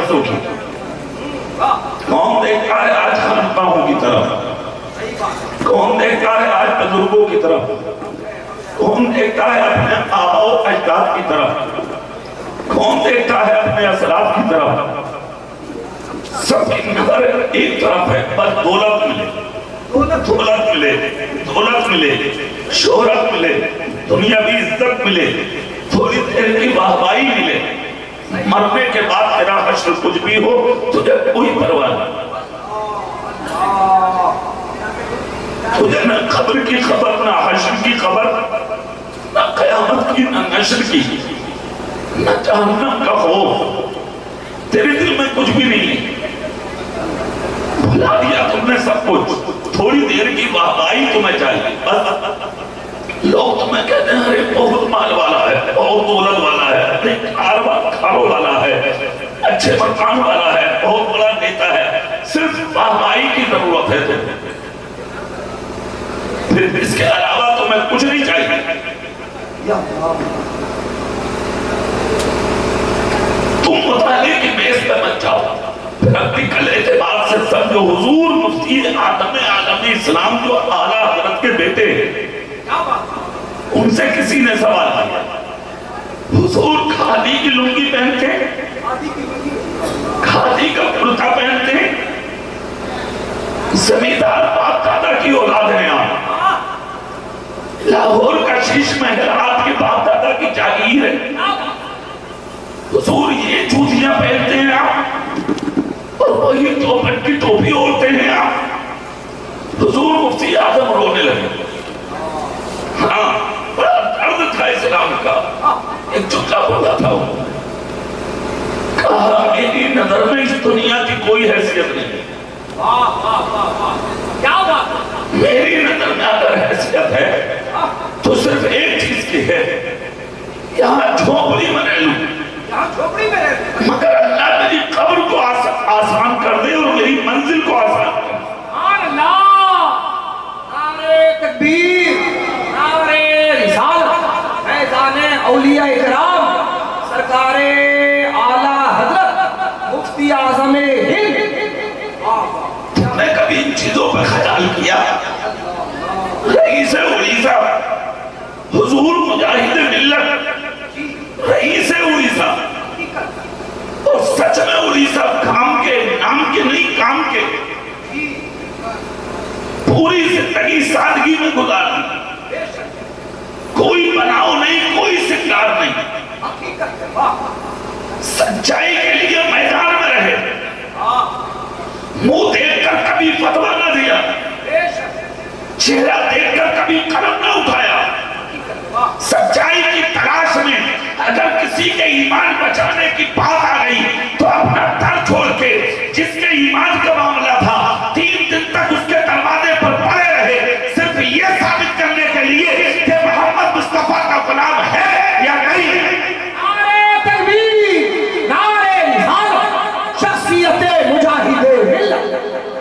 مدرسوں کی، کون دیکھتا ہے آج خانقاہوں کی طرف، کون دیکھتا ہے آج بزرگوں کی طرف، کون دیکھتا ہے اپنے آباء و اجداد کی طرف، کون دیکھتا ہے اپنے اسلاف کی طرف؟ سب کی نظر ایک طرف ہے، بس دولت ملے، دولت ملے، دولت ملے، شہرت ملے، دنیاوی عزت ملے، تھوڑی دیر کی واہوائی ملے، مرنے کے بعد تیرا حشر کچھ بھی ہو تجھے کوئی پرواہ نہیں، تجھے نہ قبر کی خبر، نہ حشر کی خبر، نہ قیامت کی، نہ نشر کی، نہ جہنم کا خوف، تیرے دل میں کچھ بھی نہیں ہے، بھلا دیا تم نے سب کچھ، تھوڑی دیر کی واہوائی تمہیں چاہیے، بس لوگ تمہیں کہتے ہیں ارے بہت مال والا ہے، بہت دولت والا ہے، کاروں والا ہے، اچھے مکان والا ہے، بہت بڑا نیتا ہے، صرف واہوائی کی ضرورت ہے تمہیں، پھر اس کے علاوہ تمہیں کچھ نہیں چاہیے۔ تم مطالعے کی بیس پہ مت جاؤ، پریکٹیکل اعتبار سے سمجھو، حضور مفتی آدم عالم اسلام جو اعلیٰ حضرت کے بیٹے ہیں، ان سے کسی نے سوال کیا، حضور کھادی کی لنگی پہنتے ہیں، کھادی کا کرتا پہنتے ہیں، زمیندار باپ دادا کی اولاد ہیں آپ، لاہور کا شیش محل آپ کے باپ دادا کی جاگیر ہے، حضور یہ جوتیاں پہنتے ہیں آپ، اور وہی توپن کی ٹوپی اوڑھتے ہیں آپ۔ حضور مفتی اعظم رونے لگے، ہاں بڑا درد تھا اسلام کا، ایک چکا پڑا تھا، کہا میری نظر میں اس دنیا کی کوئی حیثیت نہیں، میری نظر میں اگر حیثیت ہے تو صرف ایک چیز کی ہے، یہاں جھوپڑی میں رہ لوں، مگر اللہ میری قبر کو آسان کر دے اور میری منزل کو آسان کر دے۔ سبحان اللہ، نعرہ تکبیر، نعرہ رسالت، فیضان اولیاء کرام، سرکار اعلیٰ حضرت مفتی اعظم ہند۔ میں کبھی ان چیزوں پر خیال کیا، رئیس اڑیسہ، حضور مجاہد ملت، رئیس اڑیسہ، اور سچ میں اڑیسہ کام کے، نام کے نہیں کام کے، پوری زندگی سادگی میں گزار دی، کوئی بناؤ نہیں، کوئی سنگار نہیں، سچائی کے لیے میدان میں رہے، منہ دیکھ کر کبھی فتویٰ نہ دیا، چہرہ دیکھ کر کبھی قلم نہ اٹھایا، سچائی کی تلاش میں اگر کسی کے ایمان بچانے کی بات آ گئی تو اپنا در چھوڑ کے، جس کے ایمان کا معاملہ تھا 3 دن تک اس کے دروازے پر پڑے رہے، صرف یہ ثابت کرنے کے لیے کہ محمد مصطفیٰ کا غلام ہے یا نہیں۔ نعرہ تکبیر، نعرہ رسالت، شخصیت مجاہد ملت،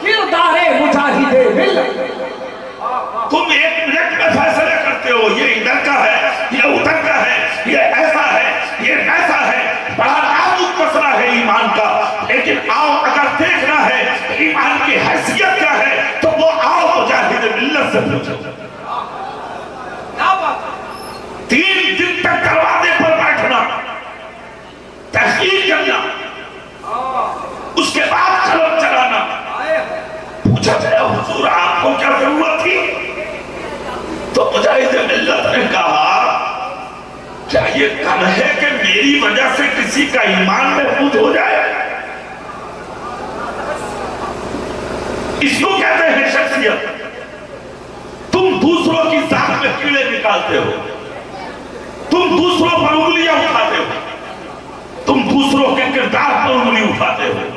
کردار مجاہد ملت۔ تم 1 منٹ میں فیصلہ کرتے ہو، یہ ادھر کا ہے، یہ ادھر کا ہے، یہ ایسا ہے، یہ ویسا ہے، بڑا نازک مسئلہ ہے ایمان کا، لیکن آؤ اگر دیکھنا ہے ایمان کی حیثیت کیا ہے تو وہ آؤ مجاہد ملت سے پوچھو۔ 3 دن تک دروازے پر بیٹھنا، تحقیق کرنا، اس کے بعد قلم چلانا، پوچھا گیا حضور آپ کو کیا ضرورت تھی؟ تو مجاہد ملت نے کہا کیا یہ کم ہے کہ میری وجہ سے کسی کا ایمان محفوظ ہو جائے؟ اس کو کہتے ہیں شخصیت۔ تم دوسروں کی ذات میں کیڑے نکالتے ہو، تم دوسروں پر انگلیاں اٹھاتے ہو، تم دوسروں کے کردار پر انگلی اٹھاتے ہو،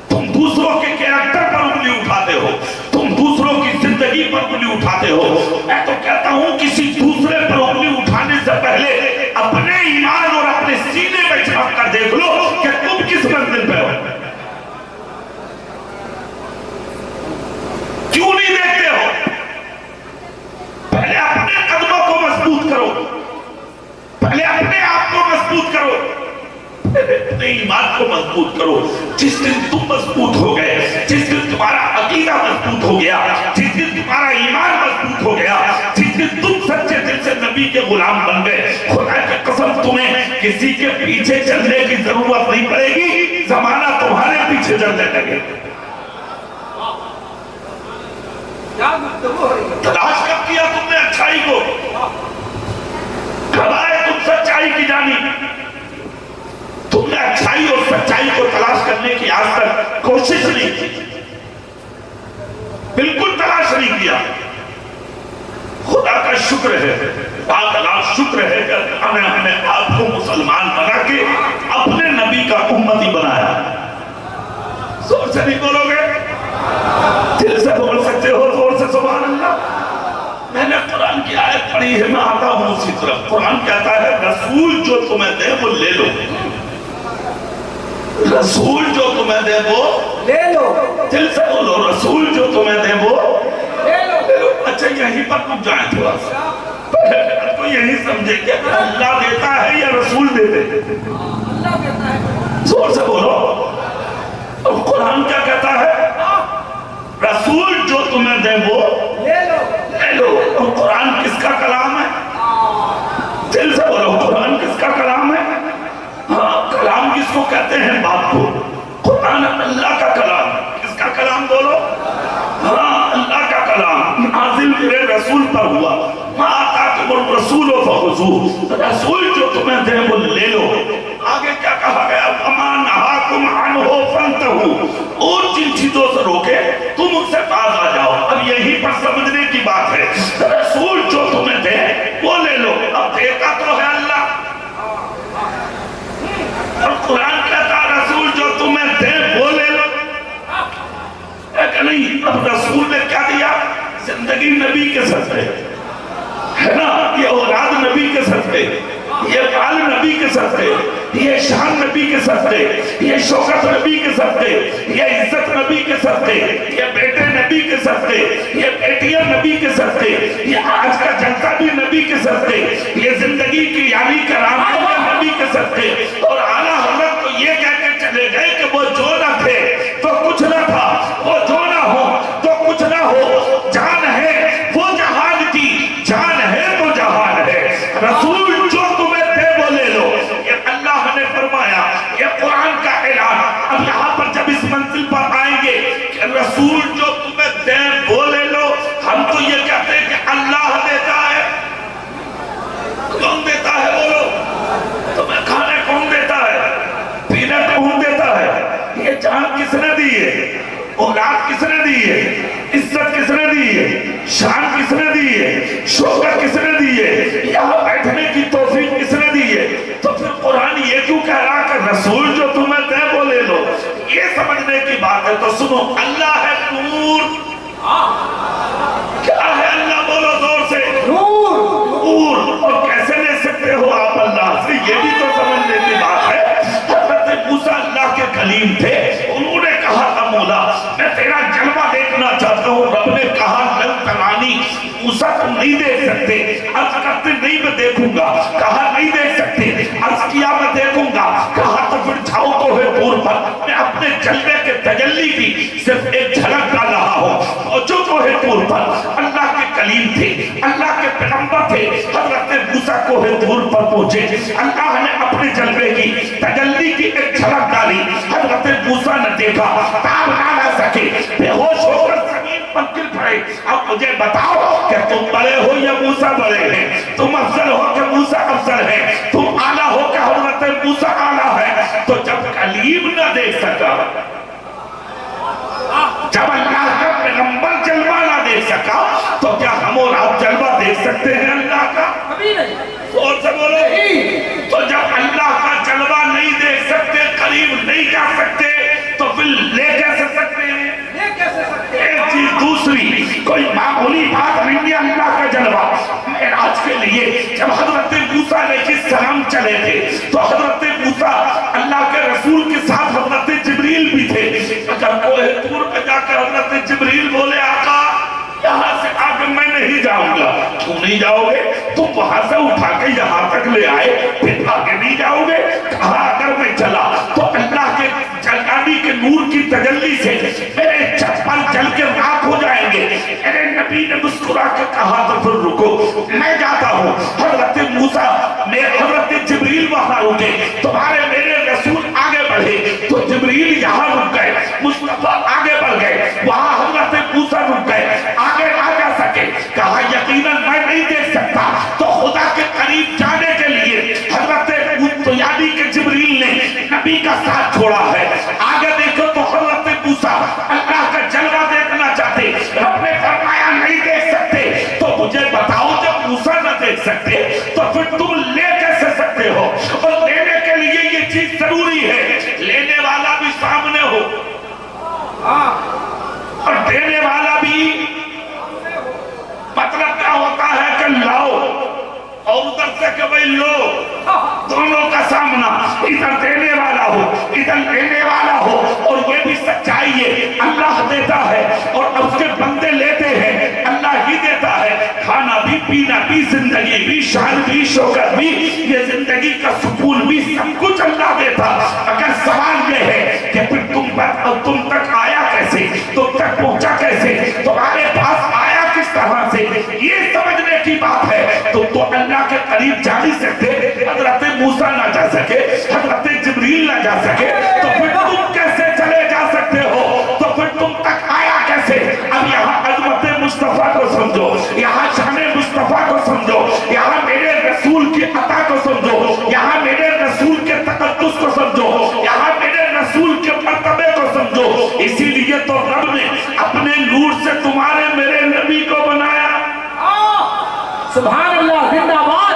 تم دوسروں کے کیریکٹر پر انگلی اٹھاتے ہو، تم دوسروں کی زندگی پر انگلی اٹھاتے ہو۔ میں تو کہتا ہوں کسی دوسرے پر انگلی اٹھانے سے پہلے اپنے ایمان اور اپنے سینے میں جھانک کر دیکھ لو کہ تم کس منزل پہ ہو۔ کیوں نہیں دیکھتے ہو؟ پہلے اپنے قدموں کو مضبوط کرو، پہلے اپنے آپ کو مضبوط کرو، پھر اپنے ایمان جماعت کو مضبوط کرو. جس دن تم مضبوط ہو گئے, جس دن تمہارا عقیدہ مضبوط ہو گیا, جس دن تمہارا ایمان مضبوط ہو گیا, جس دن تم سچے دل سے نبی کے غلام بن گئے, خدا کی قسم تمہیں کسی کے پیچھے چلنے کی ضرورت نہیں پڑے گی, زمانہ تمہارے پیچھے چلنے لگے. تلاش کب کیا تم نے اچھائی کو؟ کب آئے تم سچائی کی جانب؟ تم نے اچھائی اور سچائی کو تلاش کرنے کی آج تک کوشش نہیں کی, بالکل تلاش نہیں کیا. خدا کا شکر ہے, پاک اللہ شکر ہے کہ ہم نے آپ کو مسلمان بنا کے اپنے نبی کا امتی بنایا. زور سے نہیں بولو گے؟ دل سے بول سکتے ہو زور سے سبحان اللہ. میں نے قرآن کی آیت پڑھی ہے, میں آتا ہوں اسی طرف. قرآن کہتا ہے رسول جو تمہیں دے وہ لے لو, رسول جو تمہیں دے وہ لے لو. دل سے بولو, رسول جو تمہیں دے وہ لے لو. اچھا یہیں پر کچھ جائیں تھوڑا سا, تو یہی سمجھے کہ اللہ دیتا ہے یا رسول دیتے؟ اللہ دیتا ہے. زور سے بولو. اور قرآن کیا کہتا ہے؟ رسول جو تمہیں دے وہ لے لو. لے لو. اور قرآن کس کا کلام ہے؟ دل سے بولو, قرآن کس کا کلام ہے؟ ہاں, کلام کس کو کہتے ہیں؟ بات کو. قرآن اللہ کا کلام. کس کا کلام بولو؟ ہاں, اللہ کا کلام نازل میرے رسول پر ہوا. ما آتاکم الرسول فخذوہ, رسول جو تمہیں دے وہ لے لو. آگے کیا کہا گیا؟ وما نہاکم عنہ فانتہوا, اور جن چیزوں سے روکے تم ان سے باز آ جاؤ. اب یہیں پر سمجھنے کی بات ہے, رسول جو تمہیں دے وہ لے لو. اب دیتا تو ہے اللہ, اور قرآن کہتا رسول جو تمہیں دے وہ لے لو. ہے کہ نہیں؟ اب رسول نے کیا دیا؟ زندگی نبی کے صدقے ہے نا, یہ اولاد نبی کے صدقے, یہ بال نبی کے صدقے, یہ شان نبی کے صدقے, یہ شوکت نبی کے صدقے, یہ عزت نبی کے صدقے, یہ بیٹے نبی کے صدقے, یہ بیٹیاں نبی کے صدقے, یہ آج کا جلسہ بھی نبی کے صدقے, یہ زندگی کی یعنی کرامت نبی کے صدقے. اور اعلیٰ حضرت تو یہ کہہ کے چلے گئے کہ وہ جو نہ تھے تو کچھ نہ تھا, وہ جو نہ ہو تو کچھ نہ ہو, جان ہے وہ جہان کی, جان ہے تو جہان ہے. رسول جو تمہیں دے وہ لے لو. یہ اللہ نے فرمایا, یہ قرآن کا اعلان. اب یہاں پر جب اس منزل پر آئیں گے کہ رسول جو تمہیں دے وہ لے لو, ہم تو یہ کہتے ہیں کہ اللہ دیتا ہے. کون دیتا ہے بولو؟ تمہیں کھانے کون دیتا ہے؟ پینے کون دیتا ہے؟ یہ جان کس نے دی ہے؟ اولاد کس نے دی ہے؟ عزت کس نے دی ہے؟ شان کس نے دی ہے؟ شوکت کس نے دی ہے؟ یہاں بیٹھنے کی توفیق کس نے دی ہے؟ تو پھر قرآن یہ کیوں کہہ رہا کہ رسول جو تمہیں دے وہ لے لو؟ یہ سمجھنے کی بات ہے. تو سنو, اللہ ہے نور. کیا ہے اللہ؟ بولو زور سے. نور. اور کیسے لے سکتے ہو آپ اللہ سے؟ یہ بھی تو سمجھنے کی بات ہے. حضرت موسیٰ اللہ کے کلیم تھے, انہوں نے کہا تھا مولا میں تیرا جلوہ دیکھنا چاہتا ہوں. رب نے کہا لن ترانی, موسیٰ تم نہیں دیکھ سکتے. عرض کرتے نہیں میں دیکھوں گا. کہا نہیں دیکھ سکتے. عرض کیا میں دیکھوں گا. کہا تو پھر جھاؤ تو ہے دور پر, میں اپنے جلوے کے تجلی کی صرف ایک جھلک ڈال رہا ہوں. اور جو تو ہے دور پر اللہ کے کلیم تھے, اللہ کے پیغمبر تھے. حضرت موسیٰ کو ہے دور پر پہنچے, اللہ نے اپنے جلوے کی تجلی کی ایک جھلک ڈالی. حضرت موسیٰ نے دیکھا, تاب نہ سکے, بے ہوش ہو کر زمین پر گر پڑے. اب مجھے بتاؤ کہ تم بڑے ہو یا موسیٰ بڑے ہیں؟ تم افضل ہو کہ موسیٰ افضل ہے؟ تم اعلیٰ ہو کہ حضرت موسیٰ اعلیٰ ہے؟ تو جب کلیم نہ دیکھ سکا, جب اللہ کا پیغمبر جلوہ نہ دیکھ سکا, تو کیا ہم اور آپ جلوہ دیکھ سکتے ہیں اللہ کا؟ کبھی نہیں. اور سے بولو. تو جب اللہ کا جلوہ نہیں دیکھ سکتے, قریب نہیں جا سکتے, تو پھر لے کیسے سکتے ہیں؟ ایک چیز دوسری, کوئی معمولی بات نہیں ہے اللہ کا جلوہ. معراج کے لیے جب حضرت موسیٰ علیہ السلام چلے تھے, تو حضرت موسیٰ اللہ کے رسول کے ساتھ حضرت جبریل بھی تھے. اگر کوہ طور پہ جا کر حضرت جبریل بولے آقا یہاں سے آگے میں نہیں جاؤں گا. کیوں نہیں جاؤ گے؟ تم وہاں سے اٹھا کے یہاں تک لے آئے, پھر آگے نہیں جاؤ گے. کہا اگر میں چلا تو اللہ کا ساتھ چھوڑا ہے. آگے دیکھو تو حضرت موسیٰ اللہ کا جلوہ دیکھنا چاہتے, رب نے فرمایا نہیں دیکھ سکتے. تو مجھے بتاؤ جب موسیٰ نہ دیکھ سکتے تو پھر تم لے کیسے سکتے ہو؟ اور لینے کے لیے یہ چیز ضروری ہے, لینے والا بھی سامنے ہو اور دینے والا بھی. مطلب کیا ہوتا ہے کہ لاؤ اور ادھر سے کہ بھئی لو, دونوں کا سامنا, ادھر دینے والا ہو ادھر لینے والا ہو. اور یہ بھی سچائی ہے, اللہ دیتا ہے اور اس کے بندے لیتے ہیں. اللہ ہی دیتا ہے, کھانا بھی, پینا بھی, زندگی بھی, شان بھی, شوکت بھی, یہ زندگی کا سکون بھی, سب کچھ اللہ دیتا. اگر سوال یہ ہے کہ پھر تم تک آیا کیسے, تم تک پہنچا کیسے, تمہارے پاس آیا کس طرح سے, یہ سمجھنے کی بات ہے. تو اللہ کے قریب جا نہیں سکتے, حضرت موسیٰ نہ جا سکے, حضرت جبریل نہ جا سکے, تو پھر تم کیسے چلے جا سکتے ہو؟ تو پھر تم تک آیا کیسے؟ اب یہاں عظمت مصطفیٰ کو سمجھو, یہاں شان مصطفیٰ کو سمجھو, یہاں میرے رسول کی عطا کو سمجھو, یہاں میرے رسول کے تقدس کو سمجھو, یہاں میرے رسول کے مرتبے کو سمجھو. اسی لیے تو رب نے اپنے نور سے تمہارے میرے نبی کو بنایا. سبحان اللہ, زندہ باد.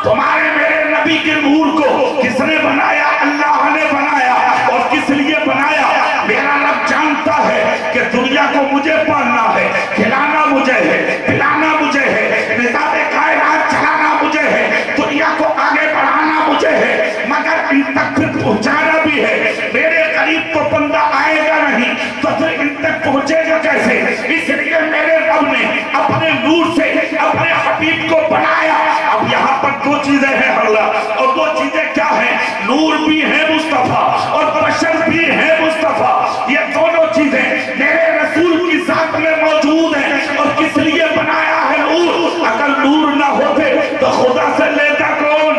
تمہارے میرے نبی کے نور کو کس نے بنایا؟ اللہ نے بنایا. اور کس لیے بنایا؟ میرا رب جانتا ہے کہ دنیا کو مجھے پالنا ہے, کھلانا مجھے ہے, پلانا مجھے ہے, نظام کائنات چلانا مجھے ہے, دنیا کو آگے بڑھانا مجھے ہے, مگر ان تک پھر پہنچانا بھی ہے. میرے قریب تو بندہ آئے گا نہیں تو پھر ان تک پہنچے گا کیسے؟ اس لیے میرے رب نے اپنے نور سے اپنے حبیب کو بنایا. اب یہاں پر دو چیزیں ہیں اللہ, اور دو چیزیں کیا ہیں؟ نور بھی ہے مصطفیٰ اور بشر بھی ہے مصطفیٰ. یہ دونوں چیزیں میرے رسول کی ذات میں موجود ہیں. اور کس لیے بنایا ہے نور؟ اگر نور نہ ہوتے تو خدا سے لیتا کون؟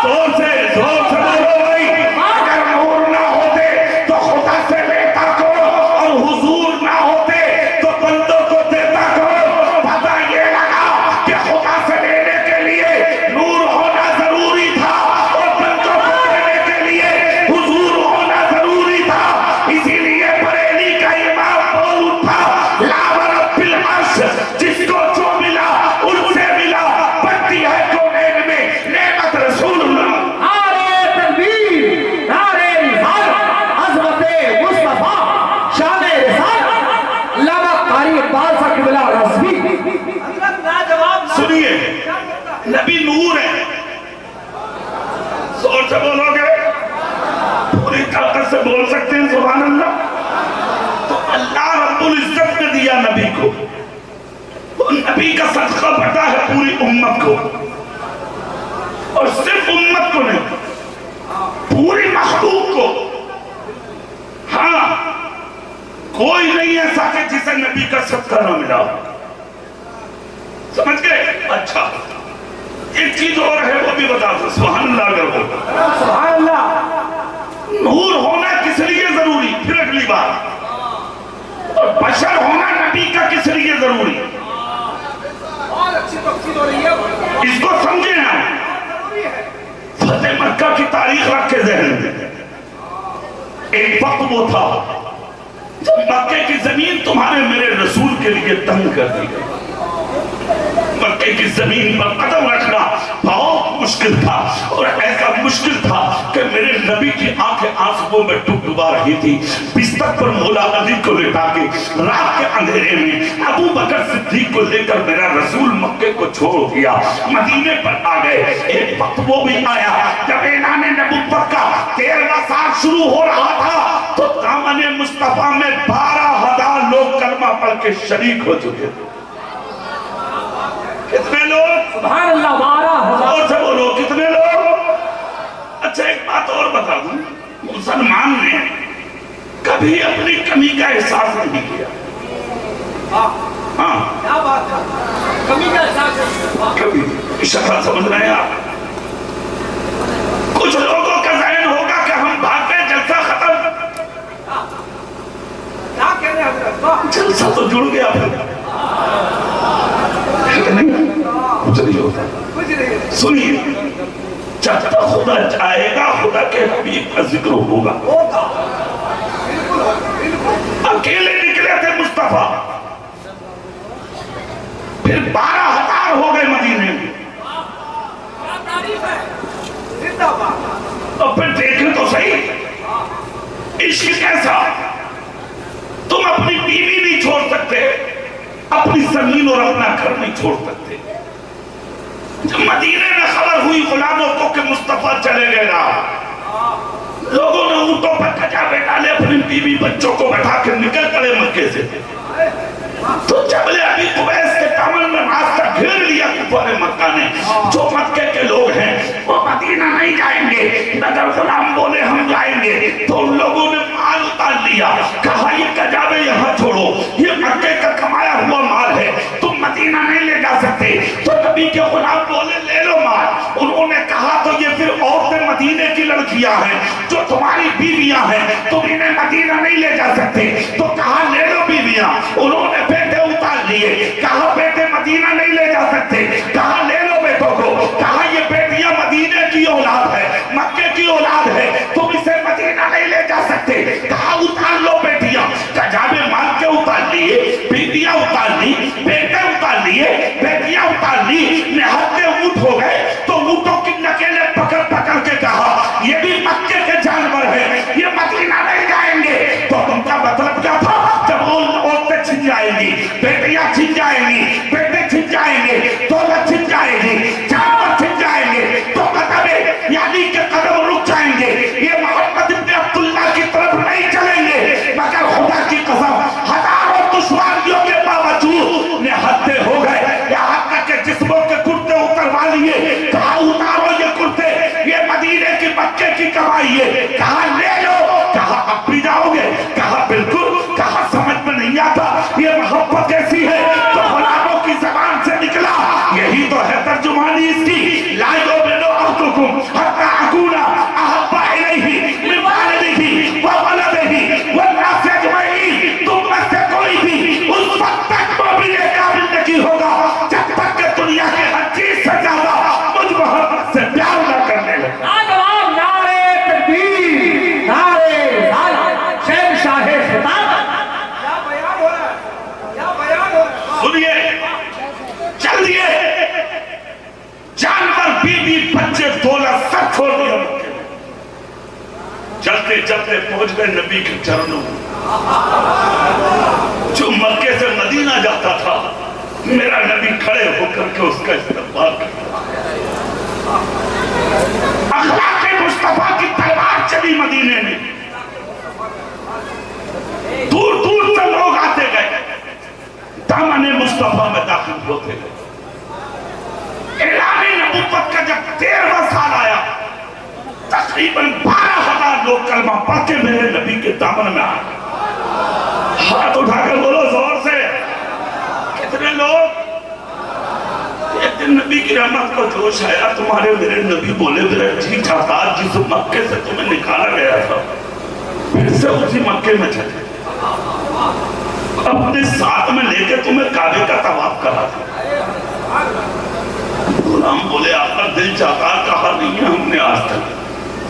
زور سے بولو بھائی, اگر نور نہ ہوتے تو خدا سے لیتا کون؟ اور حضور نہ ہوتے تو بندوں کو دیتا کون؟ پتہ یہ لگا کہ خدا سے لینے کے لیے نور ہونا ضروری تھا اور بندوں کو دینے کے لیے حضور ہونا ضروری تھا. اسی لیے بریلی کا امام بول اٹھا, لا ورب بالعرش, جس کو جو ملا ان سے ملا, بنتی ہے کونین میں نعمت رسول اللہ. سنیے, نبی نور ہے, زور سے بولو گے, پوری طاقت سے بول سکتے ہیں سبحان اللہ. تو اللہ رب العزت نے دیا نبی کو, وہ نبی کا صدقہ بڑھتا ہے پوری امت کو, اور صرف امت کو نہیں, پوری مخلوق کو. ہاں, کوئی نہیں ایسا کہ جسے نبی کا صدقہ نہ ملا. سمجھ گئے؟ اچھا, ایک چیز اور ہے وہ بھی بتا دو. سبحان اللہ اگر ہو, سبحان اللہ. نور ہونا کس لیے ضروری, پھر اگلی بات, اور بشر ہونا نبی کا کس لیے ضروری, اور اچھی تفصیل ہو رہی ہے, اس کو سمجھیں. ہم ضروری ہے. فتح مکہ کی تاریخ رکھ کے ذہن میں, ایک وقت وہ تھا جب مکے کی زمین تمہارے میرے رسول کے لیے تنگ کر دی گئی. مکے کی زمین پر قدم رکھنا بہت مشکل تھا, اور ایسا مشکل تھا کہ میرے نبی کی آنکھیں آنسوؤں میں ڈبڈبا رہی تھی. بستر پر مولا علی کو لٹا کے رات کے اندھیرے میں ابو بکر صدیق کو لے کر میرا رسول مکے کو چھوڑ دیا, مدینے پر آ گئے. ایک وقت وہ بھی آیا جب اعلان نبوت کا 13واں سال شروع ہو رہا تھا, تو دامن مصطفیٰ میں 12,000 لوگ کلمہ پڑھ کے شریک ہو چکے تھے. کتنے لوگ؟ سبحان اللہ, 12,000. اور سے بولو کتنے لوگ؟ اچھا, ایک بات اور بتا دوں, مسلمان نے کبھی اپنی کمی کا احساس نہیں کیا. ہاں, کیا بات ہے, کمی کا احساس ہے. کبھی اشارہ سمجھ رہے ہیں آپ؟ کچھ لوگوں کا ذہن ہوگا کہ ہم بھاگے, جلسہ ختم. کیا کہہ رہے ہیں حضرت؟ جلسہ تو جڑ گیا پھر, کچھ نہیں ہوتا. سنیے, جب تک خدا چاہے گا خدا کے حبیب کا ذکر ہوگا. اکیلے نکلے تھے مصطفیٰ، پھر 12,000 ہو گئے مدینے میں. اور پھر دیکھیں تو صحیح عشق کیسا. تم اپنی بیوی نہیں چھوڑ سکتے، اپنی زمین اور اپنا گھر نہیں چھوڑ سکتے. جب مدینے میں خبر ہوئی غلاموں کو کہ مصطفیٰ چلے گئے نا، لوگوں نے اونٹوں پر کچابے ڈالے، اپنی بیوی بچوں کو بٹھا کے نکل پڑے مکے سے. تو جبل ابی قبیس کے دامن میں راستہ گھیر لیا کفار مکہ نے. جو مکے کے لوگ ہیں وہ مدینہ نہیں جائیں گے، مگر غلام بولے ہم جائیں گے. تو ان لوگوں نے مال اتار لیا، کہا یہ کجاوے یہاں چھوڑو، یہ مکے کا کمایا ہوا مال ہے، تم مدینہ نہیں لے جا سکتے. تو نبی کے غلام بولے لے لو مال. انہوں نے کہا تو یہ پھر عورتیں مدینے کی لڑکیاں ہیں جو تمہاری بیویاں ہیں، تم انہیں مدینہ نہیں لے جا سکتے. تو کہا لے لو بیویاں. انہوں نے بیٹے اتار لیے، کہا بیٹے مدینہ نہیں لے جا سکتے. کہا لے لو بیٹوں کو. کہا یہ بیٹیاں مدینے کی اولاد ہے، مکے کی اولاد ہے، تم اسے مدینہ نہیں لے جا سکتے. کہا اتار لو بیٹیاں. کجابے مال کے اتار لیے، بیٹیاں اتار لی، بیٹے اتار لیے، بیٹیاں اتار لی. نہتے اونٹ ہو گئے تو اونٹوں کی نکیلیں پکڑ پکڑ کے کہا یہ بھی مکے کے جانور ہیں، یہ مدینہ نہیں جائیں گے. تو ان کا مطلب کیا تھا؟ جب عورتیں چھن جائیں گی، بیٹیاں چھن جائیں گی، بیٹے چھن جائیں گے، دولت چھن جائے گی، جانور چھن جائیں گے، تو مطلب یعنی کہ قدم رک جائیں گے. یہ محمد ابن عبداللہ کی طرف نہیں چلیں گے. مگر خدا کی قسم ہزاروں دشواریوں کے باوجود نہتے ہو گئے. یہاں تک کہ جسموں کے کرتے اتروا لیے. کہا اتارو یہ کرتے، یہ مدینے کی مکے کی کمائی ہے. کہا لے لو. کہا اب بھی جاؤ گے؟ کہا بالکل. کہا سمجھ میں نہیں آتا یہ محبت کیسی ہے. تو غلاموں کی زبان سے نکلا، یہی تو ہے ترجمانی اس کی، لا یؤمنو احدکم حتی اکون احب الیہ من والدہ وولدہ والناس اجمعین. تم میں سے کوئی بھی اس وقت تک مومن کامل نہیں ہوگا جب تک کہ دنیا کے ہر چیز سے زیادہ مجھ محمد سے پیار نہ کرنے لگے. نوجوان نعرے تکبیر، نعرے رسالت، شہنشاہ خطابت. کیا بیان ہو رہا ہے، کیا بیان ہو رہا ہے. سنیے، چل دیے جانور، بیوی، بچے، دولت سب چھوڑ دیا مکے میں. چلتے چلتے پہنچ گئے نبی کے چرنوں. جو مکے سے مدینہ جاتا تھا میرا نبی کھڑے ہو کر کے اس کا استقبال کرتا. اخلاق مصطفیٰ کی تلوار چلی مدینے میں. دور دور سے لوگ آتے گئے، دامن مصطفیٰ میں داخل ہوتے گئے. اعلان نبوت کا جب 13واں سال آیا، تقریباً 12,000 لوگ کلمہ پڑھ کے میرے نبی کے دامن میں آئے. ہاتھ اٹھا کر بولو زور سے، کتنے لوگ؟ ایک دن نبی کی رحمت کو جوش آیا. تمہارے میرے نبی بولے میرا جی چاہتا جس مکے سے تمہیں نکالا گیا تھا پھر سے اسی مکے میں چلے، اپنے ساتھ میں لے کے تمہیں کعبے کا طواف کرا تھا. غلام بولے آپ کا دل چاہتا کہا نہیں ہے ہم نے آج تک.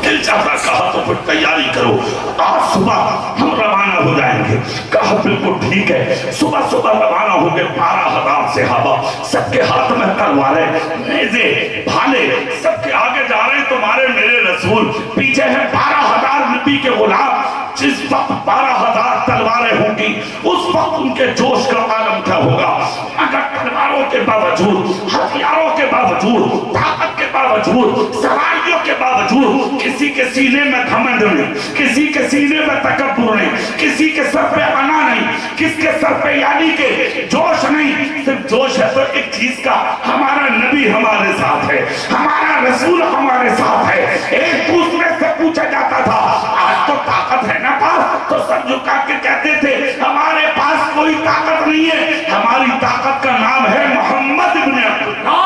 دل چاہتا کہا تو پھر تیاری کرو، آج صبح ہم روانہ ہو جائیں گے. کہا بالکل ٹھیک ہے. صبح صبح روانہ ہو گئے 12,000 صحابہ، سب کے ہاتھ میں تلواریں، نیزے، بھالے، سب کے آگے جا رہے ہیں تمہارے میرے رسول، پیچھے ہیں 12,000 نبی کے غلام. جس وقت 12,000 تلواریں ہوں گی اس وقت ان کے جوش کا عالم کیا ہوگا. مگر تلواروں کے باوجود، ہتھیاروں کے باوجود، طاقت کے باوجود، سواریوں کے باوجود کسی کے سینے میں گھمنڈ نہیں، کسی کے سینے میں تکبر نہیں، کسی کے سر پہ انا نہیں، کس کے سر پہ یعنی کہ جوش نہیں. صرف جوش ہے تو ایک چیز کا، ہمارا نبی ہمارے ساتھ ہے، ہمارا رسول ہمارے ساتھ ہے. ایک دوسرے سے پوچھا جاتا تھا آج تو طاقت ہے نا پاس، تو سر جھکا کے کہتے تھے ہمارے پاس کوئی طاقت نہیں ہے، ہماری طاقت کا نام ہے محمد ابن عبداللہ.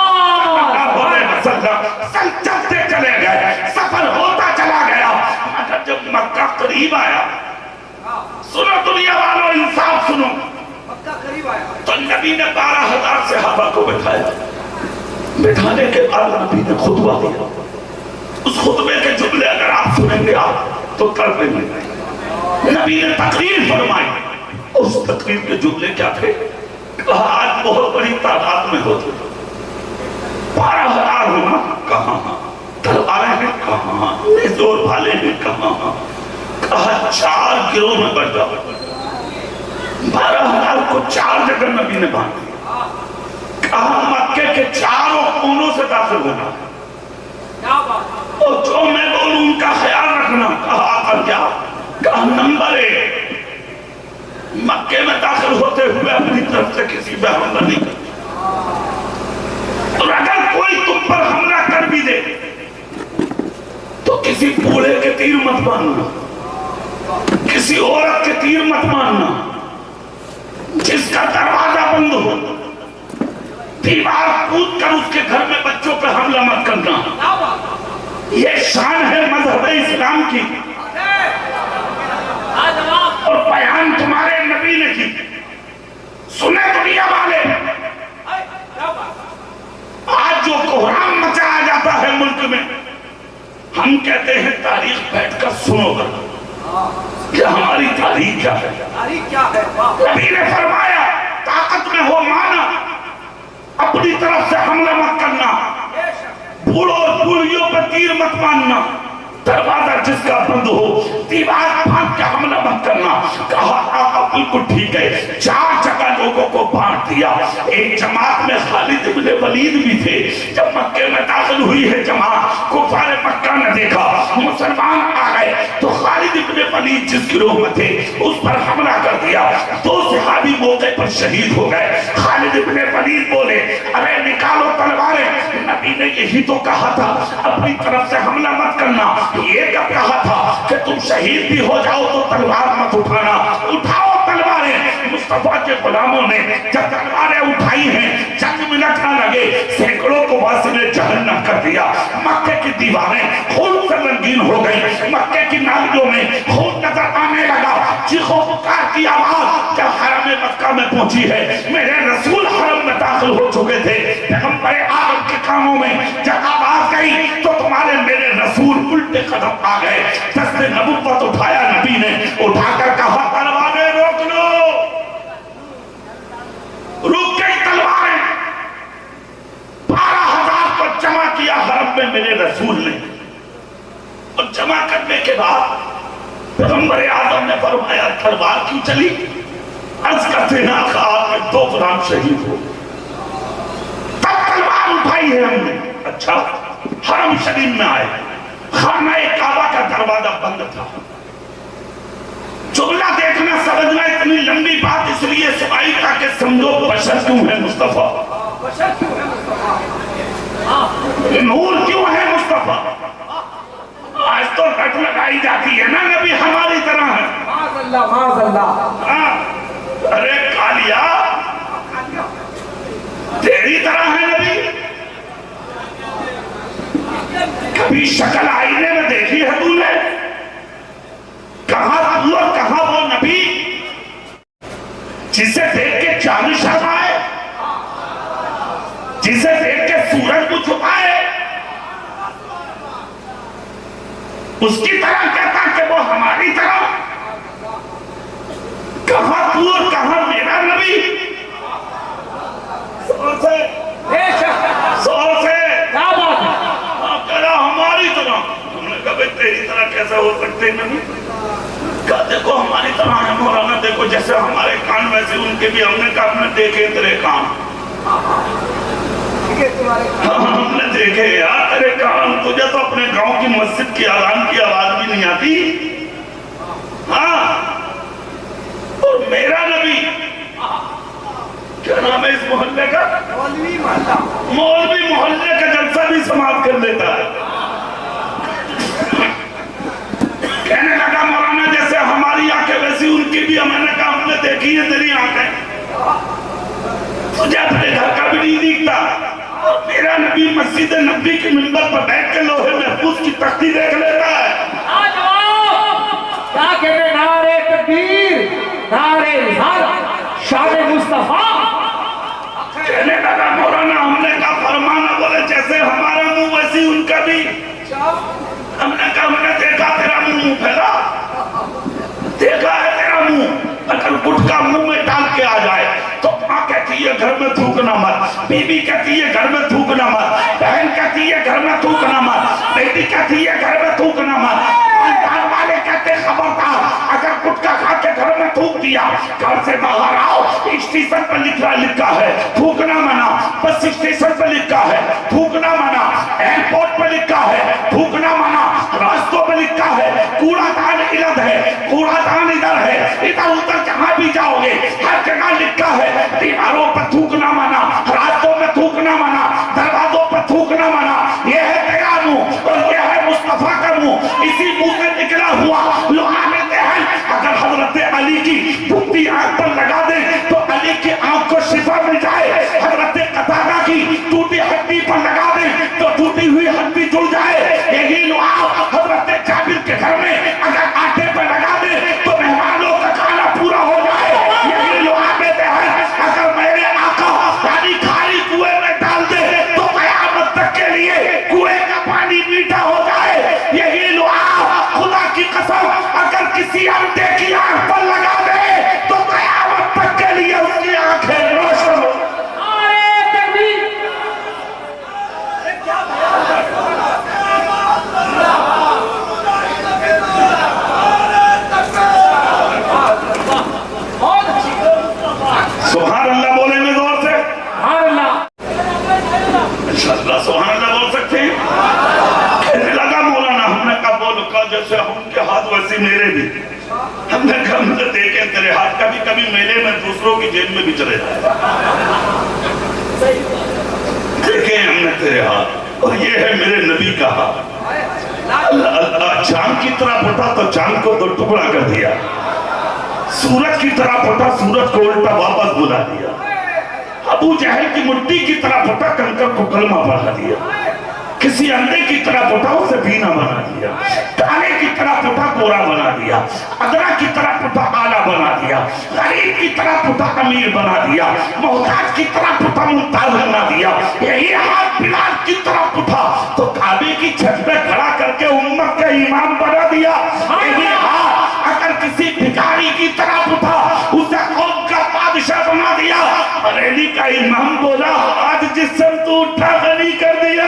سل چلتے چلے گئے، سفر ہوتا چلا گیا. مگر جب مکہ قریب آیا، سنو دنیا والوں انصاف سنو، مکہ قریب آیا تو نبی نے 12,000 صحابہ کو بٹھایا. بٹھانے کے بعد نبی نے خطبہ دیا. اس خطبے کے جملے اگر آپ تو تڑپے میں نبی نے تقریر فرمائی. اس تقریر کے جملے کیا تھے؟ کہا آج بہت بڑی تعداد میں ہو 12,000 ہونا کہاں، تلواریں ہیں کہاں، زور بھالے ہیں کہاں. کہا 4 گروہ میں بڑھ جاؤ. 12,000 کو 4 جگہ نبی نے باندھ دیا. کہا مکے کے چاروں کونوں سے داخل ہونا اور جو میں بولوں ان کا خیال رکھنا. کہا آقا کیا؟ کہا نمبر 1 مکے میں داخل ہوتے ہوئے اپنی طرف سے کسی پہ حملہ نہیں کرنا. اور اگر کوئی تم پر حملہ کر بھی دے تو کسی بوڑھے کے تیر مت ماننا، کسی عورت کے تیر مت ماننا. جس کا دروازہ بند ہو دیوار کود کر اس کے گھر میں بچوں پہ حملہ مت کرنا. یہ شان ہے مذہب اسلام کی اور بیان تمہارے نبی نے کی. سنے دنیا والے، آج جو کوہرام مچایا جاتا ہے ملک میں، ہم کہتے ہیں تاریخ بیٹھ کر سنو گا کہ ہماری تاریخ کیا ہے. نبی نے فرمایا طاقت میں ہو مانا، اپنی طرف سے حملہ مت کرنا، بوڑھوں اور بوڑھیوں پر تیر مت ماننا، دروازہ جس کا بند ہو دیوار پھانک کے حملہ مت کرنا. کہا آقا بالکل ٹھیک ہے. 4 جگہ لوگوں کو بانٹ دیا. ایک جماعت میں خالد ابن ولید بھی تھے. جب مکے میں داخل ہوئی ہے جماعت، کفار مکہ نے دیکھا مسلمان آ گئے تو خالد ابن ولید جس گروہ میں تھے اس پر حملہ کر دیا. 2 صحابی موقع پر شہید ہو گئے. خالد ابن ولید بولے ارے نکالو تلواریں. نبی نے یہی تو کہا تھا اپنی طرف سے حملہ مت کرنا. یہ کب کہا تھا کہ تم شہید بھی ہو جاؤ تو تلوار مت اٹھانا. اٹھاؤ تلواریں. مصطفیٰ کے غلاموں نے جب تلواریں اٹھائی ہیں چند منٹ نہ لگے سینکڑوں کو واصل جہنم کر دیا. مکے کی دیواریں خون سے رنگین ہو گئی. مکے کی نالیوں میں خون نظر آنے لگا. چیخو پکار کی آواز جب حرم مکہ میں پہنچی ہے. میرے رسول حرم میں داخل ہو چکے تھے. پیغمبر آدم کے کاموں میں جب آواز گئی تو تمہارے میرے رسول الٹے قدم آ گئے. دست نبوت اٹھایا نبی نے، اٹھا کر کہا تلواریں روک لو. رک گئی تلواریں. 12,000 کو جمع کیا حرم میں میرے رسول نے. اور جمع کرنے کے بعد پیغمبر اعظم نے فرمایا تلوار کیوں چلی؟ عرض کرتے ہیں آقا آپ میں 2 غلام شہید ہو. تب تلوار اٹھائی ہے ہم نے. اچھا حرم شریف میں آئے، خانہ کعبہ کا دروازہ بند تھا. جملہ دیکھنا سمجھنا اتنی لمبی بات اس لیے سمائی تاکہ سمجھو بشر کیوں ہے مصطفیٰ، نور کیوں ہے مصطفیٰ. آج تو رٹ لگائی جاتی ہے نا نبی ہماری طرح ہے. معاذ اللہ. ارے کالیا تیری طرح ہے نبی. کبھی شکل آئینے میں دیکھی ہے تو نے؟ کہاں تو اور کہاں وہ نبی جسے دیکھ کے چاند شرمائے، جسے دیکھ کے سورج کو چھپائے. اس کی طرح کہتا کہ وہ ہماری طرح. کہاں تو اور کہاں میرا نبی. زور سے کیا بات ہے؟ ہماری طرح. ہم نے کہا بھئی تیری طرح کیسے ہو سکتے نہیں؟ کہا دیکھو ہماری طرح ہے مولانا، دیکھو جیسے ہمارے کان ویسے ان کے بھی. ہم نے کہا ہم نے دیکھے تیرے کان. ہم نے دیکھے یار تیرے کان. تجھے تو اپنے گاؤں کی مسجد کی اذان کی آواز بھی نہیں آتی. ہاں اور میرا نبی کیا نام ہے اس محلے کا؟ مولوی محلے کا جلسہ بھی سماعت کر لیتا ہے. کہنے لگا مولانا جیسے ہماری آنکھیں ویسی ان کی بھی. ہم نے کہا ہم نے دیکھی ہے تیری آنکھیں. تجھے اپنے گھر کا بھی نہیں دیکھتا. میرا نبی مسجد نبی کی منبر پر بیٹھ کے لوہے محفوظ کی تختی دیکھ لیتا ہے. کیا کہتے ہیں؟ نعرہ تکبیر، نعرہ رسالت، شان مصطفیٰ. کہنے لگا مولانا ہم نے کہا فرمانا بولے جیسے ہمارا منہ ویسی ان کا بھی. ہم نے کہا ہم نے دیکھا تیرا منہ پھیلا. گھر میں تھوکنا مت، بیوی کہتی ہے گھر میں تھوکنا مت، بہن کہتی ہے گھر میں تھوکنا مت، بیٹی کہتی ہے گھر میں تھوکنا مت، خاندان والے کہتے خبردار اگر گٹکا کھا کے گھر میں تھوک دیا گھر سے باہر آؤ، اسٹیشن پر لکھا ہے تھوکنا منع، بس اسٹیشن پر لکھا ہے تھوکنا منع، ایئرپورٹ پر لکھا ہے تھوکنا منع، راستوں پر لکھا ہے کوڑا دان ادھر ہے، کوڑا دان ادھر ہے، ادھر ادھر جہاں بھی جاؤ گے ہر جگہ لکھا ہے دیواروں پر تھوکنا منع، راستوں میں تھوکنا منع، دروازوں پر تھوکنا منع۔ یہ ہے تیرا منہ اور یہ ہے مصطفیٰ کا منہ، اسی منہ سے نکلا ہوا لعاب دہن اگر حضرت علی کی ٹوٹی آنکھ پر لگا دیں تو علی کی آنکھ کو شفا مل جائے، حضرت قتادہ کی ٹوٹی ہڈی پر لگا دیں تو ٹوٹی ہوئی ہڈی جڑ جائے، یہی لعاب حضرت جابر کے گھر میں اگر آٹے پر لگا دیں تو مہمانوں کا کھانا پورا ہو جائے، یہی لعاب دہن اگر میرے آقا یعنی خالی کنویں میں ڈال دے تو قیامت تک کے لیے کنویں کا پانی میٹھا ہو جائے، یہی لعاب خدا کی قسم اگر کسی اندھے کی آنکھ پر لگا دے تو قیامت تک کے لیے اس کی آنکھیں روشن ہو۔ سبحان اللہ بولیں گے زور سے؟ انشاءاللہ سبحان اللہ بول سکتے ہیں؟ کہنے لگا مولانا، ہم نے کہا بولو، کہا جیسے ہم کے ہاتھ ویسے میرے بھی، ہم نے کہا مجھے دیکھیں تیرے ہاتھ، کبھی کبھی میلے میں دوسروں کی جیب میں بھی چلے جائے، دیکھیں ہم نے تیرے ہاتھ، اور یہ ہے میرے نبی کا ہاتھ، اللہ چاند کی طرح پھٹا تو چاند کو دو ٹکڑا کر دیا، سورج کی طرح پھٹا سورج کو الٹا واپس بلا دیا، ابو جہل کی مٹی کی طرح پھٹا کنکر کو کلمہ پڑھا دیا، کسی اندھے کی طرح پھٹا اسے بینا بنا دیا، کانے کی طرح پھٹا گورا بنا دیا، ادرا کی طرح پھٹا آلہ بنا دیا، غریب کی طرح پھٹا امیر بنا دیا، محتاج کی طرح پھٹا ممتاز بنا دیا، یہی ہاتھ بلال کی طرح پھٹا تو کعبے کی چھت پہ کھڑا کر کے امت کا امام بنا دیا، یہی ہاتھ اگر کسی بھکاری کی طرح پھٹا اسے قوم کا بادشاہ بنا دیا، بریلی کا امام بولا آج جسم تو اٹھا غنی کر دیا،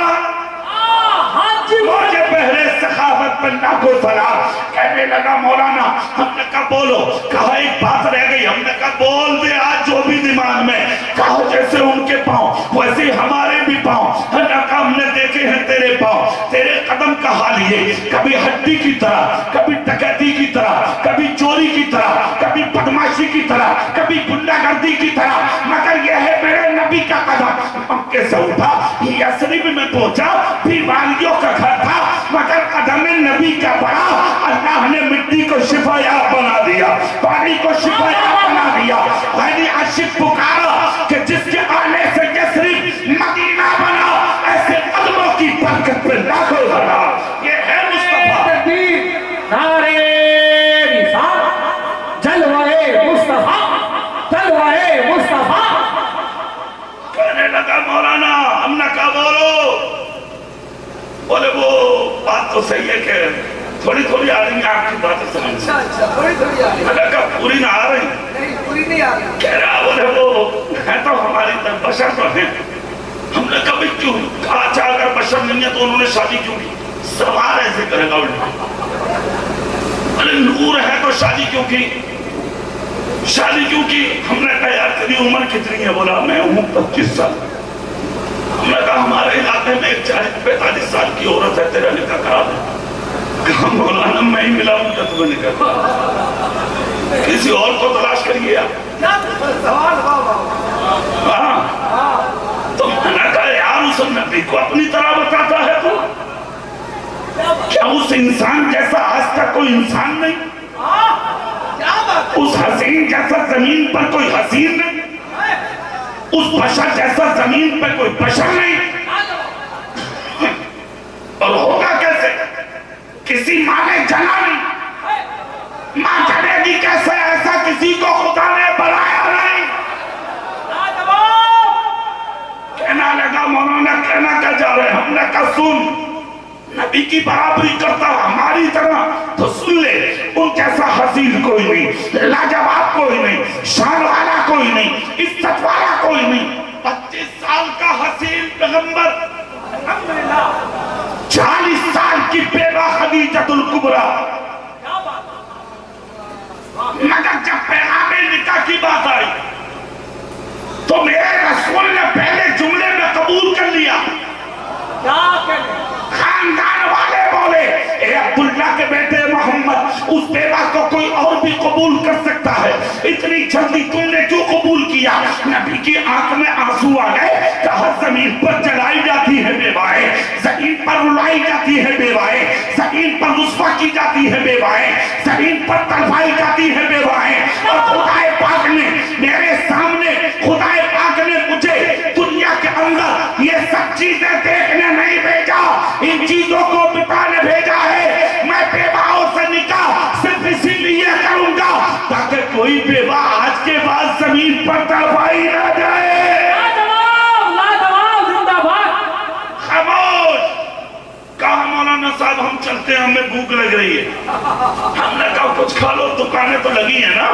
مجھے پہلے سخاوت پر لاکھوں سلام۔ کہنے لگا مولانا، ہم نے کہا بولو، کہا ایک بات رہ گئی، ہم نے کہا بول دے آج جو بھی دماغ میں، کہا جیسے ان کے پاؤں ویسے ہمارے بھی پاؤں، ہم نے کہا ہم نے دیکھے ہیں تیرے پاؤں، تیرے قدم کا حال یہ کبھی ہڈی کی طرح، کبھی ڈکیتی کی طرح، کبھی چوری کی طرح، کبھی بدماشی کی طرح، کبھی گنڈا گردی کی طرح، مگر یہ ہے میرے نبی کا قدم، مکے سے اٹھا یثرب میں پہنچا، بیماریوں کا گھر تھا مگر قدم نبی کا پڑا، اللہ نے مٹی کو شفا یاب بنا دیا، پانی کو شفا یاب بنا دیا، غنی عاشق پکارا کہ جس کے آنے سے یثرب مدینہ بنا، ایسے قدموں کی برکت پہ لاکھوں بنا، یہ ہے مصطفیٰ۔ نعرے رسالت، جلوہ مصطفیٰ، جلوہ مصطفیٰ۔ کہنے لگا مولانا، ہم نے کہا بولو، بولے وہ بات تو صحیح ہے کہ تھوڑی تھوڑی آ رہی ہیں آپ کی باتیں سمجھ، تھوڑی تھوڑی آ رہی میں نے کہا پوری نہ آ رہی، نہیں پوری نہیں آ رہی، کہہ رہا بولے وہ ہے تو ہماری طرف بشر تو ہیں، ہم نے کہا بھئی کیوں، کہا اچھا اگر بشر نہیں ہے تو انہوں نے شادی کیوں کی، سوال ایسے کرے گا الٹا، بولے نور ہے تو شادی کیوں کی، شادی کیوں کی، ہم نے کہا یار تیری عمر کتنی ہے، بولا میں ہوں 25 سال، ہم نے کہا ہمارے علاقے میں ایک 40-45 سال کی عورت ہے، تیرا نکاح کرا دے، کہا مولانا میں ہی ملا ہوں کہ تمہیں نکاح کرا، کسی اور کو تلاش کریے آپ، سوال بابا، ہاں تو میں نے کہا یار اس نبی کو اپنی طرح بتاتا ہے تو کیا اس انسان جیسا آج تک کوئی انسان نہیں، کیا بات اس حسین جیسا زمین پر کوئی حسین نہیں، اس بشر جیسا زمین پر کوئی بشر نہیں، اور ہوگا کیسے، کسی ماں نے جنا نہیں، ماں جنے گی کیسے، ایسا کسی کو خدا نے بنایا نہیں۔ کہنا لگا مولانا، کہنا کیا جا رہے، ہم نے کہا سن، نبی کی برابری کرتا ہماری طرح تو سن لے، ان جیسا حسین کوئی نہیں، لاجواب کوئی نہیں، شان والا کوئی نہیں، عزت والا کوئی کوئی نہیں. 25 سال کا حسین پیغمبر, الحمدللہ 40 سال کی بیوہ خدیجۃ الکبریٰ. مگر جب پیغام نکاح کی بات آئی تو میرے رسول نے پہلے جملے میں قبول کر لیا. کیا کہنے خاندان والے بولے, اے عبداللہ کے بیٹے محمد, اس بیوہ کو کوئی اور بھی قبول کر سکتا ہے, اتنی جلدی تم نے کیوں قبول کیا؟ نبی کی آنکھ میں آنسو آ گئے. کہا زمین پر جلائی جاتی ہے بیوائیں, زمین پر رلائی جاتی ہے بیوائیں, زمین پر رسوا کی جاتی ہے بیوائیں, زمین پر تڑپائی جاتی ہے بیوائیں, اور خدا پاک نے میرے سامنے, خدا پاک نے مجھے دنیا کے اندر یہ سب چیزیں دیکھنے نہیں بھیجا, ان چیزوں کو بتانے بھیجا ہے. میں بیواؤں سے نکاح صرف اسی لیے کروں گا تاکہ کوئی بیوہ آج کے بعد زمین پر تڑپائی نہ جائے. زندہ باد. خاموش. کہا مولانا صاحب ہم چلتے ہیں, ہمیں بھوک لگ رہی ہے. ہم نے کہا کچھ کھا لو, دکانیں تو لگی ہیں نا.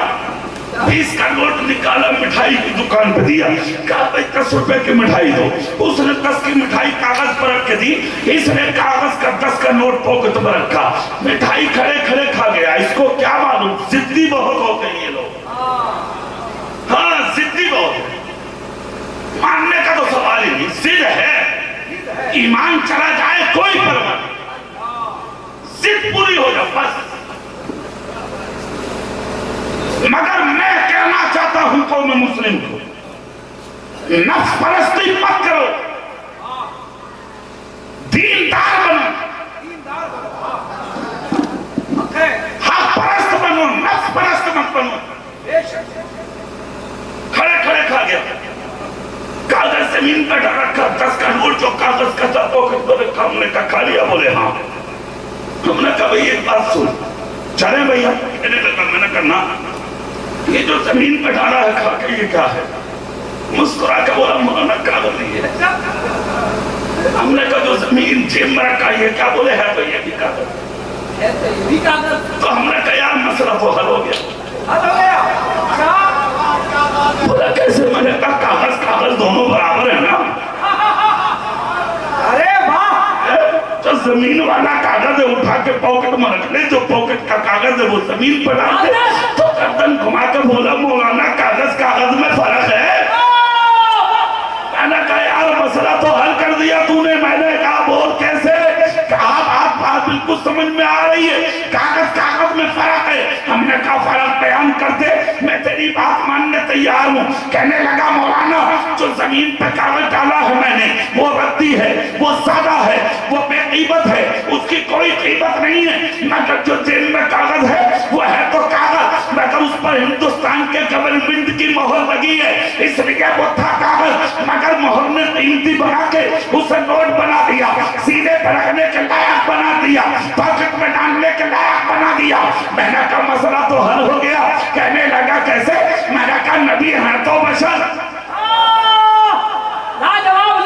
20 کا نوٹ نکالا, مٹھائی کی دکان پہ دیا. کہا بھائی 10 روپے کی مٹھائی دو. اس نے 10 کی مٹھائی کاغذ پر رکھ کے دی, اس نے کاغذ کا 10 کا نوٹ پاکٹ میں رکھا. مٹھائی کھڑے کھڑے کھا گیا. اس کو کیا معلوم, ضدی بہت ہوتے ہیں یہ لوگ. ہاں ضدی بہت ہے, ماننے کا تو سوال ہی نہیں. ضد ہے, ایمان چلا جائے کوئی پرواہ نہیں, ضد پوری ہو جائے بس. مگر میں کہنا چاہتا ہوں قوم مسلم کو, نفس پرستی مت کرو, دیندار بنو, حق پرست بنو, نفس پرست مت بنو. کھڑے کھڑے کھا گیا. کاغذ زمین پر ڈال رکھا, 10 کا نوٹ جو کاغذ کا تھا پاکٹ میں رکھا. ہم نے کہا کھا لیا؟ بولے ہاں. ہم نے کہا بھئی ایک بات سن. چلے بھئی, کہنے لگا. میں نے کہا نا, یہ جو زمین پہ ڈالا ہے کھا کے یہ کیا ہے؟ مسکرا کے بولا مولانا کاغذ نہیں ہے. ہم نے کہا جو زمین جیب میں رکھا یہ کیا؟ بولے ہے تو یہ بھی کاغذ. تو ہم نے کہا یار مسئلہ تو حل ہو گیا. بولا کیسے؟ میں نے کہا کاغذ کاغذ دونوں برابر ہیں نا. ارے واہ, جو زمین والا کاغذ ہے اٹھا کے پاکٹ میں رکھ لے, جو پاکٹ کا کاغذ ہے وہ زمین پر ڈال دے. تو گردن گھما کے بولا مولانا کاغذ کاغذ میں فرق ہے. میں نے کہا یار مسئلہ تو حل کر دیا تو نے. میں نے کہا بول کیسے؟ آپ بات بالکل سمجھ میں آ رہی ہے, کاغذ کاغذ میں فرق ہے. ہم نے کہا فرق بیان کر دے, میں تیری بات ماننے تیار ہوں. کہنے لگا مولانا جو زمین پہ کاغذ ڈالا ہے میں نے وہ ردی ہے, وہ سادہ ہے, وہ بے قیمت ہے, اس کی کوئی قیمت نہیں ہے. مگر جو جیل میں کاغذ ہے وہ ہے تو کاغذ, مگر اس پر ہندوستان کے گورنمنٹ کی مہر لگی ہے, اس لیے وہ تھا کاغذ. مگر مہر نے قیمتی بنا کے اسے نوٹ بنا دیا, سینے پہ رکھنے کے لائق بنا دیا, پاکٹ میں ڈالنے کے لائق بنا دیا. میں نے کہا مسئلہ تو حل ہو گیا. کہنے لگا کیسے؟ میں نے کہا نبی ہیں تو بشر,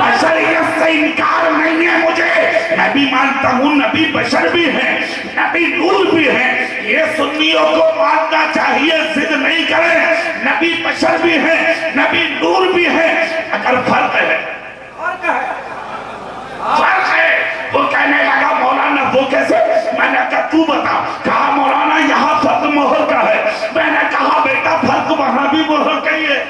بشریت سے انکار نہیں ہے مجھے. میں بھی مانتا ہوں نبی بشر بھی ہیں, نبی نور بھی ہیں. یہ سنیوں کو ماننا چاہیے, ضد نہیں کریں. نبی بشر بھی ہیں, نبی نور بھی ہیں. اگر فرق ہے, فرق ہے. وہ کہنے لگا مولانا وہ کیسے؟ میں نے کہا تو بتا. کہا مولانا یہاں فرق مہر کا ہے. میں نے کہا بیٹا فرق وہاں بھی مہر کا ہی ہے.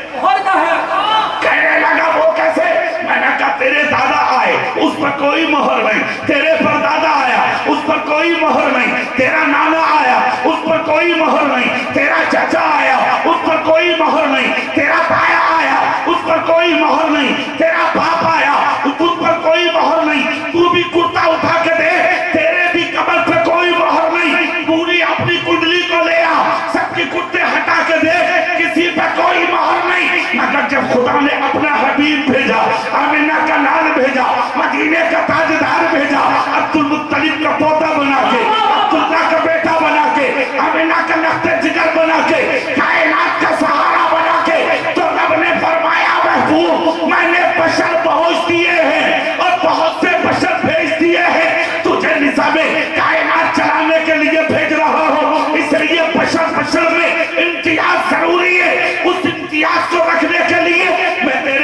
کہنے لگا وہ کیسے؟ میں نے کہا تیرے دادا آئے اس پر کوئی مہر نہیں, تیرے پر دادا آیا اس پر کوئی مہر نہیں, تیرا نانا آیا اس پر کوئی مہر نہیں, تیرا چچا آیا اس پر کوئی مہر نہیں, تیرا تایا آیا اس پر کوئی مہر نہیں, تیرا باپ آیا اس پر کوئی مہر نہیں. تو بھی کرتا اٹھا کے دے, تیرے بھی کمر پہ کوئی مہر نہیں. پوری اپنی کنڈلی کو لے آ, سب کی کرتے ہٹا کے دے, کسی پہ کوئی مہر نہیں. مگر جب خدا نے اپنا حبیب بھیجا, آمینہ کا لال بھیجا, مدینے کا تاجدار بھیجا, عبد المطلب کا پوتا بنا کے, عبداللہ کا بیٹا بنا کے, آمینہ کا نقطہ جگر بنا کے, کائنات کا سہارا بنا کے, تو رب نے فرمایا محبوب میں نے بشر پہنچ دیے ہیں اور بہت سے بشر بھیج دیے ہیں, تجھے نظام کائنات چلانے کے لیے بھیج رہا ہوں. اس لیے بشر میں امتیاز ضروری ہے. اس امتیاز کو رکھنے کے لیے میں تیرے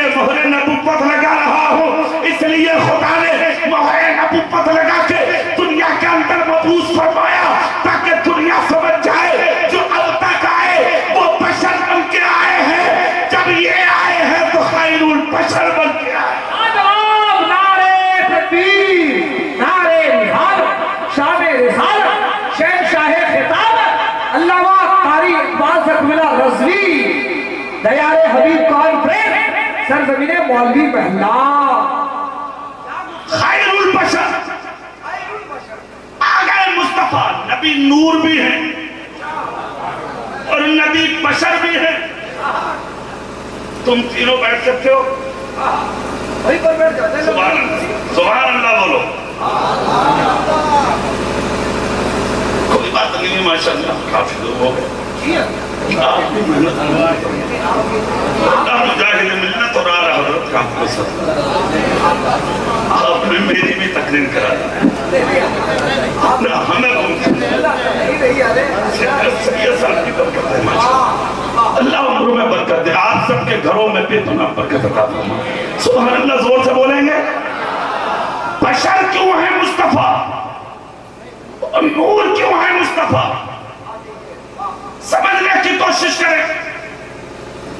ہاتھ لگا کے دنیا کے اندر مبعوث فرمایا تاکہ دنیا سمجھ جائے جو اب تک آئے وہ بشر بن کے آئے ہیں، جب یہ آئے ہیں تو خیر البشر بن کے آئے۔ جواب نعرے تکبیر، نعرے رسالت، شان رسالت، شہنشاہ خطابت، علامہ قاری اقبال سرملا رضوی، دیار حبیب کانفرنس، سرزمین مولوی محلہ، خیر البشر آگئے مصطفیٰ، نبی نور بھی ہیں اور نبی بشر بھی ہیں۔ تم تینوں بیٹھ سکتے ہو؟ وہیں پر بیٹھ جاتے ہیں۔ سبحان اللہ، سبحان اللہ بولو۔ کوئی بات نہیں ہے، ماشاءاللہ کافی لوگ ہو گئے۔ آپ بھی محنت اللہ مجاہد ملت اور آلہ حضرت کا پسند، آپ نے میری بھی تقریر کرا نہ ہمیں سید صاحب کی برکت ہے ماشاءاللہ، اللہ عمروں میں برکت دے، آپ سب کے گھروں میں بھی پناہ برکت عطا فرمائے۔ سبحان اللہ زور سے بولیں گے۔ بشر کیوں ہے مصطفیٰ اور نور کیوں ہے مصطفیٰ؟ سمجھنے کی کوشش کریں۔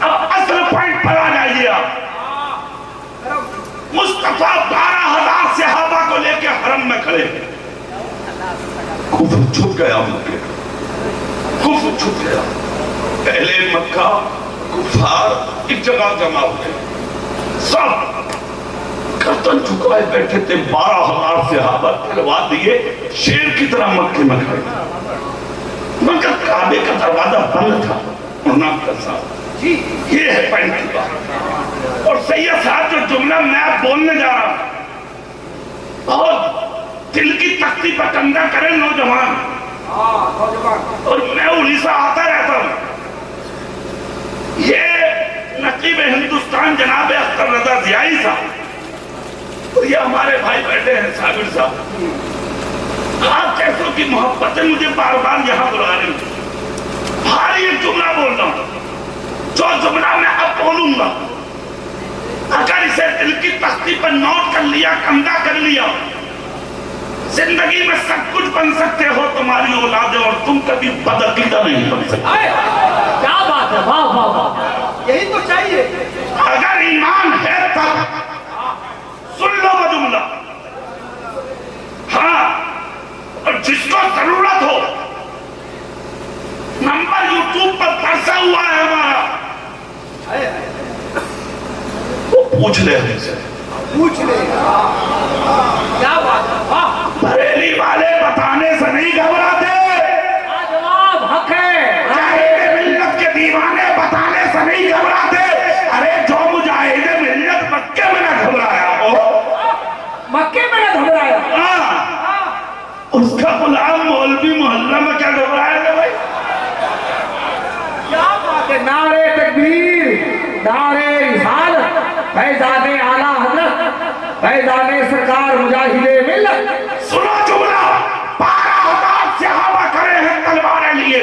اب اصل پوائنٹ پر آ جائیے آپ۔ مصطفیٰ 12,000 صحابہ کو لے کے حرم میں کھڑے، کفر چھپ گیا مکہ، کفر چھپ گیا۔ پہلے مکہ کفار ایک جگہ جمع ہوئے، سب گردن جھکائے بیٹھے تھے، 12,000 صحابہ کھلوا دیے، شیر کی طرح مکے میں کھڑے، مگر کعبے کا دروازہ بند تھا اور نہ صاحب یہ ہے پوائنٹ کی بات۔ اور سید صاحب جو جملہ میں آپ بولنے جا رہا ہوں بہت دل کی تختی پر کندہ کریں نوجوان، اور میں اڑیسہ آتا رہتا ہوں۔ یہ نقیب ہندوستان جناب اختر رضا ضیائی صاحب اور یہ ہمارے بھائی بیٹھے ہیں صابر صاحب، آپ کیسوں کی محبت ہے مجھے بار بار یہاں بلا رہی ہیں۔ بھاری ایک جملہ بول رہا ہوں، جو جملہ میں اب بولوں گا اگر اسے دل کی تختی پر نوٹ کر لیا، کندہ کر لیا، زندگی میں سب کچھ بن سکتے ہو تمہاری اولادیں، اور تم کبھی بدعقیدہ نہیں بن سکتے۔ کیا بات ہے، واہ واہ واہ، یہی تو چاہیے۔ اگر ایمان ہے تب سن لو وہ جملہ، ہاں، اور جس کو ضرورت ہو نمبر یوٹیوب پر پرسا ہوا ہے ہمارا، وہ پوچھ لے ہم سے، پوچھ لے۔ کیا بات ہے، واہ۔ بریلی والے بتانے سے نہیں گھبراتے، جواب حق ہے، مجاہد ملت کے دیوانے بتانے سے نہیں گھبراتے۔ ارے جو مجاہد ملت مکے میں نہ گھبرایا ہو، مکے میں نہ گھبرایا، اس کا غلام مولوی محلہ میں کیا گھبرایا تھا بھائی؟ کیا بات ہے۔ نعرے تکبیر، نعرے رسالت، فیضان اعلیٰ حضرت، فیضان سرکار مجاہد ملت۔ سنو جملہ، 12,000 صحابہ کھڑے ہیں تلواریں لیے،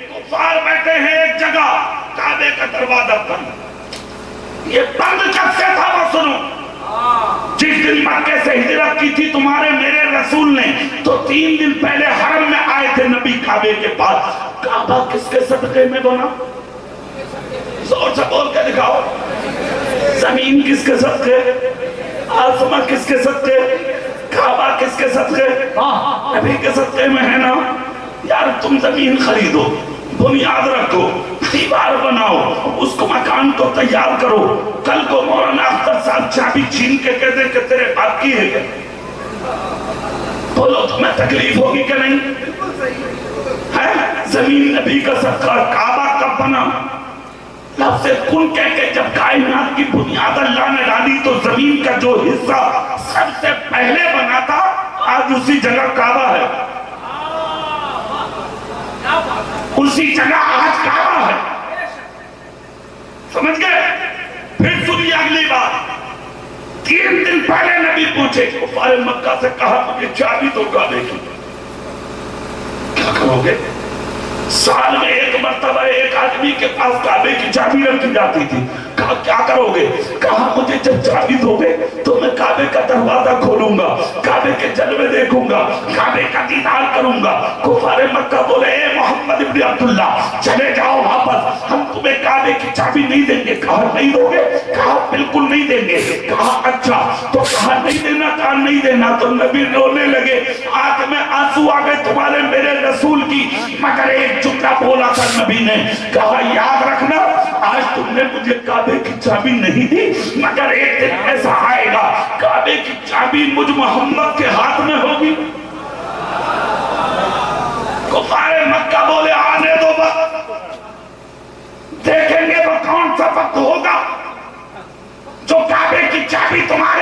کفار بیٹھے ہیں ایک جگہ، کعبے کا دروازہ بند۔ یہ بند کب سے تھا وہ سنو۔ جس دن مکے سے ہجرت کی تھی تمہارے میرے رسول نے، تو 3 دن پہلے حرم میں آئے تھے نبی کعبے کے پاس۔ کعبہ کس کے صدقے میں بنا؟ زور سے بول کے دکھاؤ۔ زمین کس کے صدقے؟ آسمان کس کے صدقے؟ کعبہ کس کے صدقے؟ نبی کے صدقے میں ہے نا۔ یار تم زمین خریدو، بنیاد رکھو، دیوار بناؤ، اس کو مکان کو تیار کرو، کل کو مولانا اختر صاحب چابی چھین کے کہہ دیں کہ تیرے باپ کی ہے کیا؟ بولو تمہیں تکلیف ہوگی کہ نہیں؟ ہے زمین نبی کا صدقہ۔ کعبہ کب بنا؟ لفظ کن کہہ کے جب کائنات کی بنیاد اللہ نے ڈالی تو زمین کا جو حصہ سب سے پہلے بنا تھا آج اسی جگہ کعبہ ہے، اسی جگہ آج کعبہ ہے۔ سمجھ گئے؟ پھر سنیے اگلی بات، 3 دن پہلے نبی پوچھے کفار مکہ سے کہا مجھے چابی دو کعبے کی، کیا کرو گے؟ سال میں 1 مرتبہ ایک آدمی کے پاس کعبے کی چابی رکھی جاتی تھی، کہا کیا کرو گے؟ کہا مجھے جب چابی دو گے تو میں کعبے کا دروازہ کھولوں گا، کعبے کے جلوے دیکھوں گا، کعبے کا دیدار کروں گا۔ کفار مکہ بولے اے محمد ابن عبداللہ چلے جاؤ واپس، ہم تمہیں کعبے کی چابی نہیں دیں گے۔ کہا نہیں دو گے؟ کہا بالکل نہیں دیں گے۔ کہا اچھا، تو کہا نہیں دینا، کہا نہیں دینا۔ تو نبی رونے لگے، آنکھ میں آنسو آ گئے تمہارے میرے رسول کی، مگر ایک جملہ بولا تھا نبی نے، کہا یاد رکھنا آج تم نے مجھے کعبے کی چابی نہیں دی، مگر ایک دن ایسا آئے گا کعبے کی چابی مجھ محمد کے ہاتھ میں ہوگی۔ کفار مکہ بولے آنے دو وقت، دیکھیں گے وہ کون سا وقت ہوگا جو کعبے کی چابی تمہارے